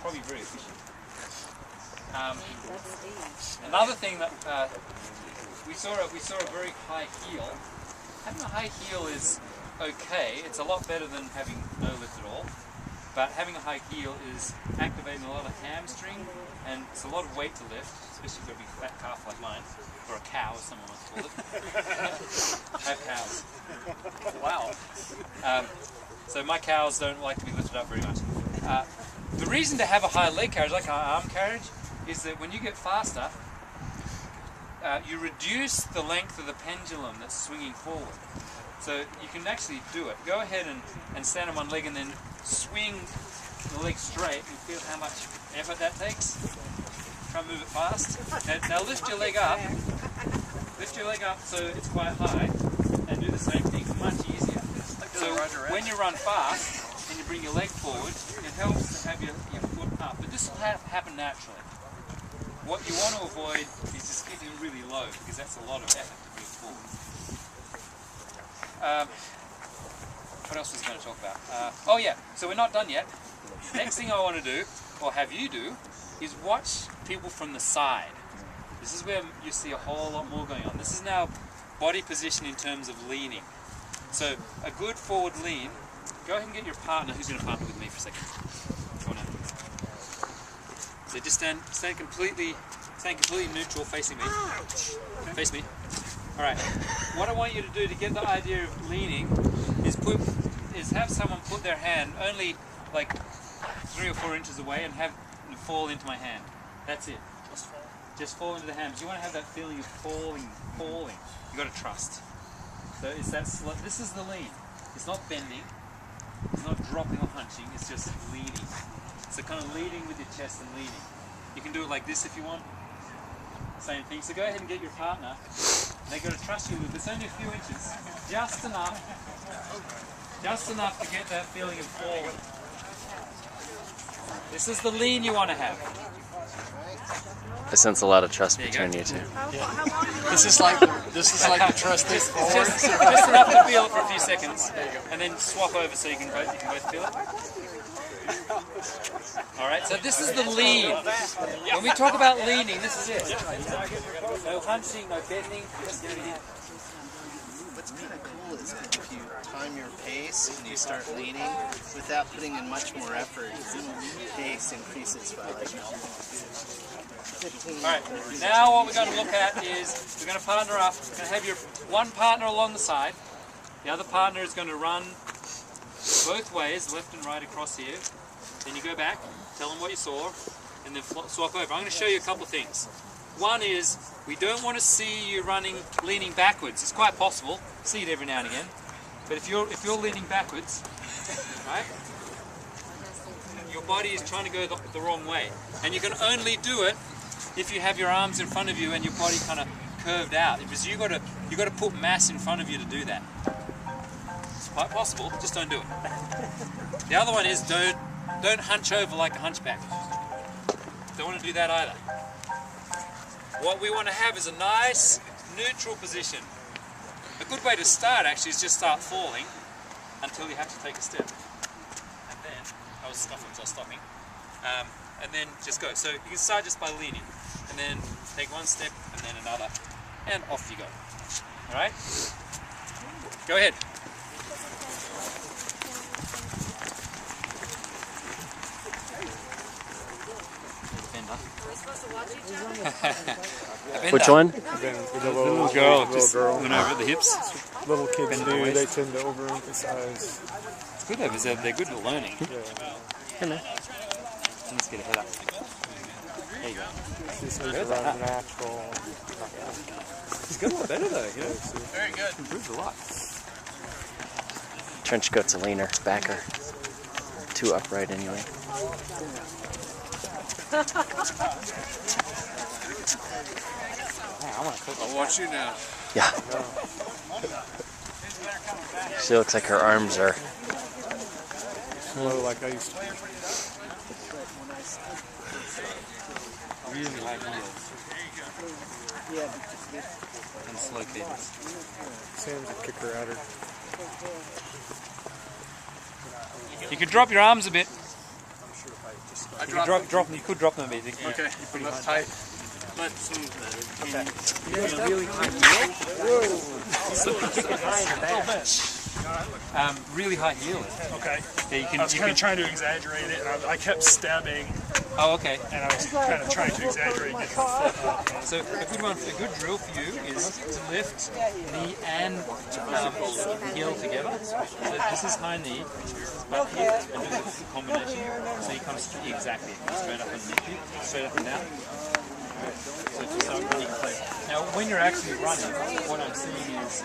probably very efficient. Another thing that we saw a very high heel. Having a high heel is okay. It's a lot better than having no lift at all. But having a high heel is activating a lot of hamstring, and it's a lot of weight to lift, especially if you've got a big fat calf like mine, or a cow, as someone wants to call it. I have cows. Wow. So my cows don't like to be lifted up very much. The reason to have a high leg carriage, like an arm carriage, is that when you get faster, you reduce the length of the pendulum that's swinging forward. So you can actually do it. Go ahead and stand on one leg and then swing the leg straight and feel how much effort that takes. Try and move it fast. Now lift your leg up. Lift your leg up so it's quite high, and do the same thing. Much easier. So when you run fast and you bring your leg forward, it helps to have your foot up. But this will happen naturally. What you want to avoid is just getting really low, because that's a lot of effort to bring forward. What else was I going to talk about? Oh yeah, so we're not done yet. Next thing I want to do, or have you do, is watch people from the side. This is where you see a whole lot more going on. This is now body position in terms of leaning. So a good forward lean. Go ahead and get your partner. Who's going to partner with me for a second? Come on now. So just stand completely neutral, facing me. Face me. All right. What I want you to do to get the idea of leaning is have someone put their hand only like 3 or 4 inches away and have it fall into my hand. That's it. Just fall into the hand. You want to have that feeling of falling. You got to trust. So it's that slow. This is the lean. It's not bending. It's not dropping or hunching. It's just leaning. So kind of leading with your chest and leaning. You can do it like this if you want. Same thing. So go ahead and get your partner. They've got to trust you a little bit. It's only a few inches. Just enough to get that feeling of falling. This is the lean you want to have. I sense a lot of trust between you two. This is like the trust is forward. Just enough to feel it for a few seconds, and then swap over so you can both feel it. All right. So this is the lean. When we talk about leaning, this is it. No hunching, no bending. Just leaning. What's kind of cool is if you time your pace and you start leaning without putting in much more effort, the pace increases by like 15. All right. Now what we're going to look at is we're going to partner up. We're going to have your one partner along the side. The other partner is going to run both ways, left and right across here. Then you go back, tell them what you saw, and then swap over. I'm going to show you a couple of things. One is, we don't want to see you leaning backwards. It's quite possible. See it every now and again. But if you're leaning backwards, right, your body is trying to go the wrong way. And you can only do it if you have your arms in front of you and your body kind of curved out. Because you got to put mass in front of you to do that. It's quite possible. Just don't do it. The other one is don't hunch over like a hunchback. Don't want to do that either. What we want to have is a nice neutral position. A good way to start actually is just start falling until you have to take a step. And then, I was stopping. And then just go. So you can start just by leaning. And then take one step and then another. And off you go. Alright? Go ahead. Which one? The little girl went over at the hips. Little kids do, they tend to overemphasize. It's good though, because they're good at learning. Yeah. Let's get a head up. There you go. This is around natural. It's got a lot better though, you know? Very good. Improved a lot. Trench coat's a leaner, backer. Too upright anyway. I'll watch you now. Yeah. She looks like her arms are Low like I used to. Really like heels. And slow cadence. Sam's a kicker at her. You can drop your arms a bit. I You could drop them. You could drop them a bit. Okay, that's tight. But smooth better. Really high heel. Really high heel. Okay. Yeah, I was kind of trying to exaggerate it. And I kept stabbing, Oh, okay. and I was kind of trying to exaggerate it. So a good drill for you is to lift knee and heel together. So this is high knee, but here, and do the combination. So you come exactly straight up underneath you, straight up and down. So just so you can play. Now, when you're actually running, what I'm seeing is